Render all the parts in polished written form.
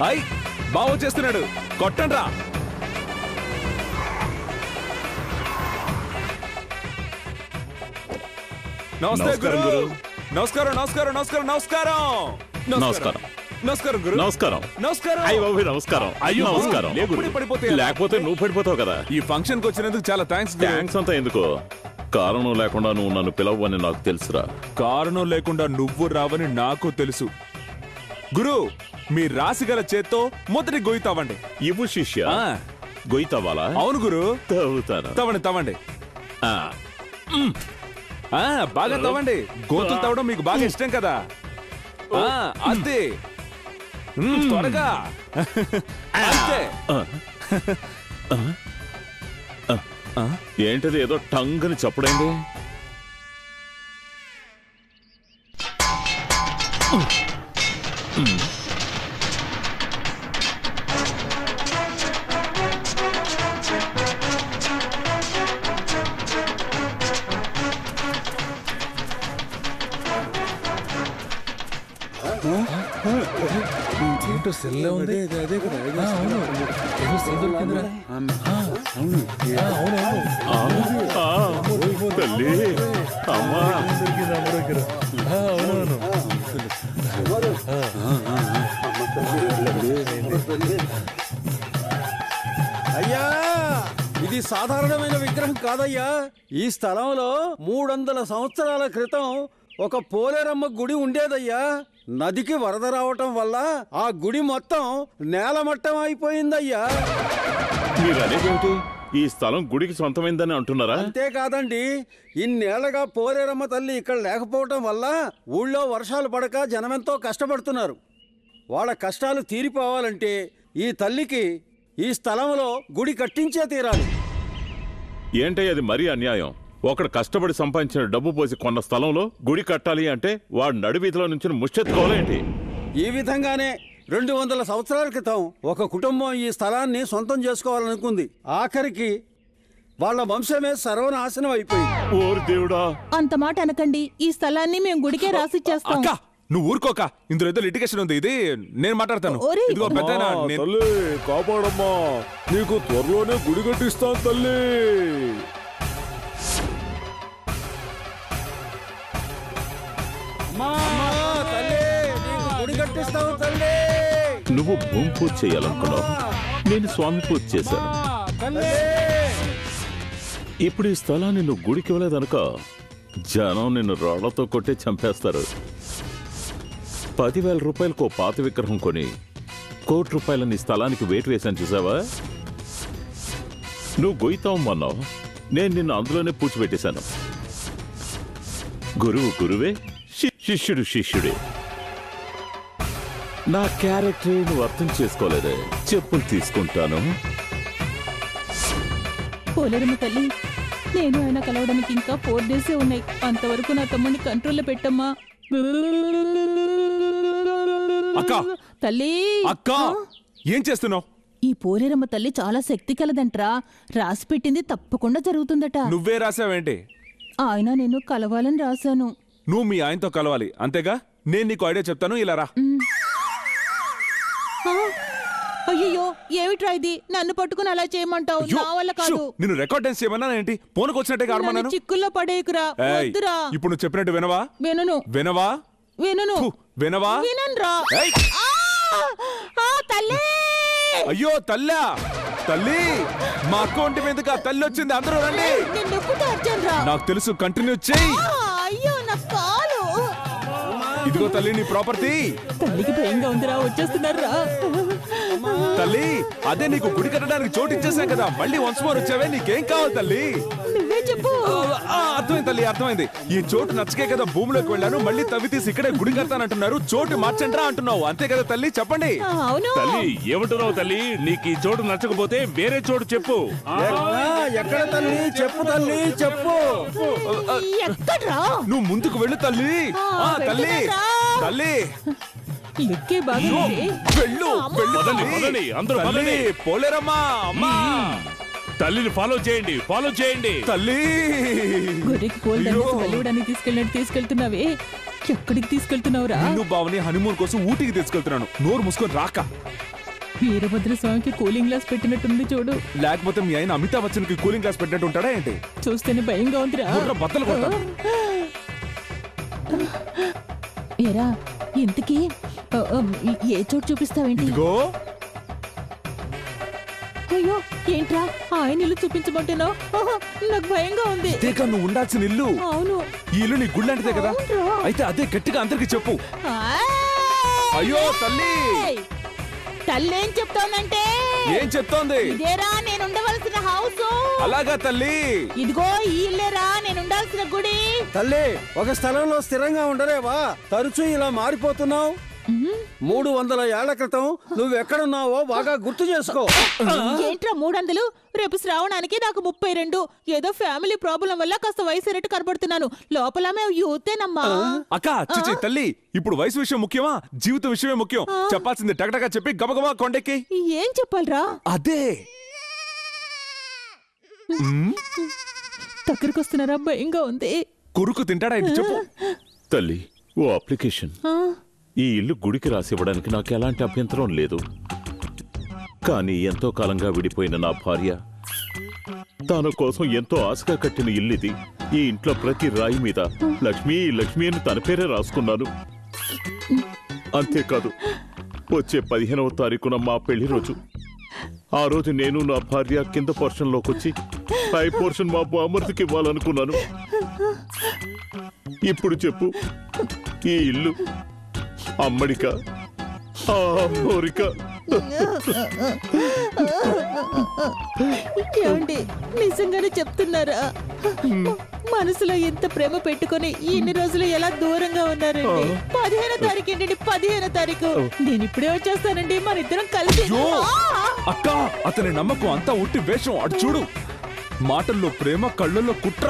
అయ్ బావ చేస్తున్నాడు, కొట్టండ్రా. నమస్తే గురు. నమస్కారం నమస్కారం నమస్కారం నమస్కారం నమస్కారం నమస్కారం గురు. నమస్కారం నమస్కారం. అయ్యో బాబు నమస్కారం. అయ్యో నమస్కారం. లేకపోతే నువ్వు పడిపోతావు కదా. ఈ ఫంక్షన్ కి వచ్చినందుకు చాలా థ్యాంక్స్. థ్యాంక్స్ అంతా ఎందుకు, కారణం లేకుండా నువ్వు నన్ను పిలవని నాకు తెలుసురా. కారణం లేకుండా నువ్వు రావని నాకు తెలుసు గురు. మీ రాసి గల చేత్తో మొదటి గొయ్యి తవ్వండి. ఇవ్వు శిష్య. గొయ్యి తవ్వాలా? అవును గురు. తవ్వుతాను. తవ్వండి తవ్వండి. బాగా తవ్వండి. గోతులు తవ్వడం మీకు బాగా ఇష్టం కదా. అంతే, త్వరగా. అంతే. ఏంటది ఏదో టంగ్ అని చెప్పడండి? ఏంటో సెల్ ఉంది. తల్లి అమ్మా అయ్యా, ఇది సాధారణమైన విగ్రహం కాదయ్యా. ఈ స్థలంలో 300 సంవత్సరాల క్రితం ఒక పోలేరమ్మ గుడి ఉండేదయ్యా. నదికి వరద రావటం వల్ల ఆ గుడి మొత్తం నేలమట్టం అయిపోయిందయ్యా. మీరు అనేదేమిటి? ఈ స్థలం గుడికి సొంతమైందని అంటున్నారా? అంతేకాదండి, ఇన్నేళ్లగా పోలేరమ్మ తల్లి ఇక్కడ లేకపోవటం వల్ల ఊళ్ళో వర్షాలు పడక జనమెంతో కష్టపడుతున్నారు. వాళ్ళ కష్టాలు తీరిపోవాలంటే ఈ తల్లికి ఈ స్థలంలో గుడి కట్టించే తీరాలి. ఏంటయ్య అది మరీ అన్యాయం. ఒకడు కష్టపడి సంపాదించిన డబ్బు పోసి కొన్న స్థలంలో గుడి కట్టాలి అంటే వాడు నడివీధిలో నుంచి ముష్టెత్తుకోవాలేంటి? ఈ విధంగానే 200 సంవత్సరాల క్రితం ఒక కుటుంబం ఈ స్థలాన్ని సొంతం చేసుకోవాలనుకుంది. ఆఖరికి వాళ్ళ వంశమే సర్వనాశనం అయిపోయింది. ఓరి దేవుడా! అంత మాట అనకండి. ఈ స్థలాన్ని మేము గుడికే రాసిచ్చేస్తాం. అక్క నువ్వు ఊరుకోక. ఇందులో ఏదో లిటిగేషన్ ఉంది. ఇది నేను మాట్లాడతాను. ఇదిగో పెద్దనా, తల్లి కాపాడమ్మా, నీకు త్వరలోనే గుడి కట్టిస్తాను తల్లి. గుడి కట్టిస్తావు తల్లి. నువ్వు భూమి పూజ చేయాలనుకున్నావు, నేను స్వామి పూజ చేశాను. ఇప్పుడు ఈ స్థలాన్ని నువ్వు గుడికి ఇవ్వలేదనుక జనం నిన్ను రాళ్లతో కొట్టి చంపేస్తారు. 10,000 రూపాయలకు పాత విగ్రహం కొని 1 కోటి రూపాయల నీ స్థలానికి వేటు వేశాను చూసావా? నువ్వు గొయ్యితావమ్మన్నావు, నేను నిన్ను అందులోనే పూడ్చిపెట్టేశాను. గురువు గురువే, శిష్యుడు శిష్యుడే. నా క్యారెక్టర్ నువ్వు అర్థం చేసుకోలేదే. చెప్పులు తీసుకుంటాను. పోలేరమ్మ తల్లి, నేను ఆయన కలవడానికి ఇంకా 4 డేసే ఉన్నాయి. అంతవరకు నా తమ్ముడిని కంట్రోల్లో పెట్టమ్మా. అక్క తల్లి, అక్క ఏం చేస్తున్నావు? ఈ పోలేరమ్మ తల్లి చాలా శక్తి కలదంట్రా. రాసి పెట్టింది తప్పకుండా జరుగుతుందట. నువ్వే రాసావేంటి? ఆయన నేను కలవాలని రాశాను. నువ్వు మీ ఆయనతో కలవాలి అంతేగా. నేను నీకు ఐడియా చెప్తాను, ఇలా రా. అయ్యో, ఏమిట్రా ఇది? నన్ను పట్టుకుని అలా చేయమంటావు? నా వల్ల కాదు. నిన్ను రికార్డ్ డాన్స్ చేయమన్నా ఏంటి? ఫోన్కి వచ్చినట్టే కారమన్నాను. చిక్కుల్లో పడేయకురా. వద్దురా. ఇప్పుడు నువ్వు చెప్పినట్టు వినవా? వినను. వినవా? వినను. వినవా? విననురా. తల్లి! అయ్యో తల్లా, తల్లి మా అకౌంట్ మీదకి తల్లి వచ్చింది. అందరూ రండి. నాకు తెలుసు, కంటిన్యూ చెయ్యి. అయ్యో నా కాలు. ఇదిగో తల్లి నీ ప్రాపర్టీ. తల్లికి భయంగా ఉందిరా, వచ్చేస్తున్నారా? తల్లి అదే నీకు గుడి కట్టడానికి చోటు ఇచ్చేసాం కదా, మళ్ళీ వన్స్ మోర్ వచ్చావే. నీకేం కావాలి తల్లి? నువ్వే చెప్పు. అర్థమైంది తల్లి, అర్థమైంది. ఈ చోటు నచ్చకే కదా భూమిలోకి వెళ్ళాను, మళ్ళీ తవ్వి తీసి ఇక్కడే గుడి కడతానంటున్నారు. చోటు మార్చండ్రా అంటున్నావు, అంతే కదా తల్లి? చెప్పండి. అవును తల్లి. ఏమంటున్నావు తల్లి? నీకు ఈ చోటు నచ్చకపోతే వేరే చోటు చెప్పు. ఎక్కడ తల్లి? చెప్పు తల్లి, చెప్పు. ఎక్కడ్రా? నువ్వు ముందుకు వెళ్ళు తల్లి. తల్లి తల్లి లిక్కే బాగా వెళ్ళు. అందరూ పోలేరమ్మా, అమ్మా తల్లిని ఫాలో చేయండి, ఫాలో చేయండి. తల్లి గుడికి పోలడానికి తీసుకెళ్తున్నావే, ఎక్కడికి తీసుకెళ్తున్నావురా? నిన్ను బావని హనీమూన్ కోసం ఊటీకి తీసుకెళ్తున్నాను. నోరు మూసుకొని రాక. వీరభద్ర స్వామికి కూలింగ్ గ్లాస్ పెట్టినట్టుంది చూడు. లేకపోతే మీ ఆయన అమితాబ్ బచ్చన్ కి కూలింగ్ గ్లాస్ పెట్టినట్టు ఉంటాడా ఏంటి? చూస్తేనే భయంగా ఉందిరా. గుర్రం బద్దలు కొడతాను. ఎరా ఇంతకీ ఏ చోటు చూపిస్తావేంటి? ఇదిగో అయ్యో ఏంట్రా ఆయన ఇల్లు చూపించమంటున్నావు? నాకు భయంగా ఉంది. ఇదేగా నువ్వు ఉండాల్సిన ఇల్లు. అవును. ఈ ఇల్లు నీ గుళ్ళంటిదే కదా, అవునురా. అయితే అదే గట్టిగా అందరికి చెప్పు. అయ్యో తల్లి, తల్లి ఏం చెప్తోందంటే? ఏం చెప్తోంది? ఇదేరా నేను ఉండవలసిన హౌస్. అలాగా తల్లి? ఇదిగో ఈ ఇల్లేరా నేను ఉండాల్సిన గుడి. తల్లి, ఒక స్థలంలో స్థిరంగా ఉండలేవా? తరచూ ఇలా మారిపోతున్నావు. 300 ఏళ్ల క్రితం నువ్వెక్కడున్నావో బాగా గుర్తు చేసుకో. ఏంట్రా 300? రేపు శ్రావణానికి నాకు 32. ఏదో ఫ్యామిలీ ప్రాబ్లం వల్ల కాస్త వయసు అయినట్టు కనబడుతున్నాను. లోపల మేము యూతేనమ్మా. అక్క చిచి తల్లి, ఇప్పుడు వయసు విషయం ముఖ్యమా, జీవిత విషయమే ముఖ్యం. చెప్పాల్సింది టకటగా చెప్పి గబగబా కొండెక్కి. ఏం చెప్పాలరా? అదే దగ్గరకు వస్తున్నారా? భయంగా ఉంది. కురుకు తింటాడా ఇది చెప్పు. తల్లి, ఓ అప్లికేషన్. ఈ ఇల్లు గుడికి రాసివ్వడానికి నాకు ఎలాంటి అభ్యంతరం లేదు. కానీ ఎంతో కాలంగా విడిపోయిన నా భార్య తన కోసం ఎంతో ఆశగా కట్టిన ఇల్లుది. ఈ ఇంట్లో ప్రతి రాయి మీద లక్ష్మి లక్ష్మి అని తన పేరే రాసుకున్నాను. అంతేకాదు, వచ్చే 15వ తారీఖున మా పెళ్లి రోజు. ఆ రోజు నేను నా భార్య కింద పోర్షన్ లోకి వచ్చి పై పోర్షన్ మా బామర్దికి ఇవ్వాలనుకున్నాను. ఇప్పుడు చెప్పు, ఈ ఇల్లు అమ్మడిక ఏమండి నిజంగానే చెప్తున్నారా? మనసులో ఎంత ప్రేమ పెట్టుకొని ఇన్ని రోజులు ఎలా దూరంగా ఉన్నారండి? 15వ తారీఖు ఏంటండి? 15వ తారీఖు నేను ఇప్పుడే వచ్చేస్తానండి, మన ఇద్దరం కలిసి. అక్క అతని నమ్మకం అంతా ఉట్టి వేషం. అటు చూడు, మాటల్లో ప్రేమ, కళ్ళల్లో కుట్ర.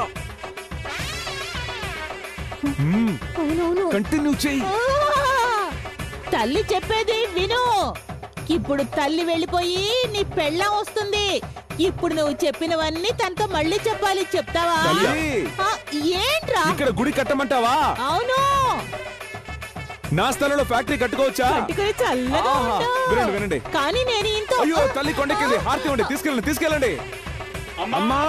కంటిన్యూ చెయ్యి. తల్లి చెప్పేది విను. ఇప్పుడు తల్లి వెళ్ళిపోయి నీ పెళ్ళాం వస్తుంది. ఇప్పుడు నువ్వు చెప్పినవన్నీ తనతో మళ్ళీ చెప్పాలి. చెప్తావా? ఏంట్రా ఇక్కడ గుడి కట్టమంటావా? అవును. నా స్థలంలో ఫ్యాక్టరీ కట్టుకోవచ్చా? కట్టుకొని చల్లగా ఉండు. వినండి వినండి. కానీ నేను ఇంత. అయ్యో తల్లి కొండెక్కింది. హారతి ఇవ్వండి, తీసుకెళ్ళండి తీసుకెళ్ళండి. అమ్మా,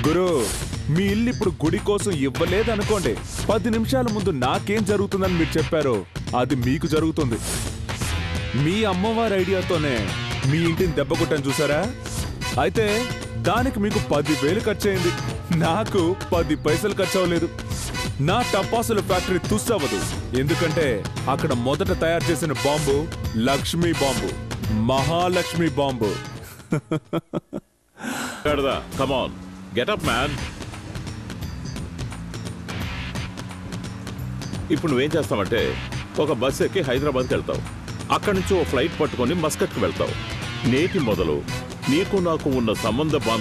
గురు, మీ ఇల్లు ఇప్పుడు గుడి కోసం ఇవ్వలేదనుకోండి, 10 నిమిషాల ముందు నాకేం జరుగుతుందని మీరు చెప్పారో అది మీకు జరుగుతుంది. మీ అమ్మవారి ఐడియాతోనే మీ ఇంటిని దెబ్బకొట్టాను చూసారా? అయితే దానికి మీకు 10,000 ఖర్చయింది. నాకు 10 పైసలు ఖర్చు అవ్వలేదు. నా టపాసుల ఫ్యాక్టరీ తుస్సవ్వదు. ఎందుకంటే అక్కడ మొదట తయారు చేసిన bomb Lakshmi bomb, Mahalakshmi bomb. Come on, get up man. ఇప్పుడు నువ్వేం చేస్తావంటే, ఒక బస్ ఎక్కి హైదరాబాద్కి వెళ్తావు. అక్కడి నుంచి ఓ ఫ్లైట్ పట్టుకొని మస్కట్కి వెళ్తావు. నేటి మొదలు నీకు నాకు ఉన్న సంబంధ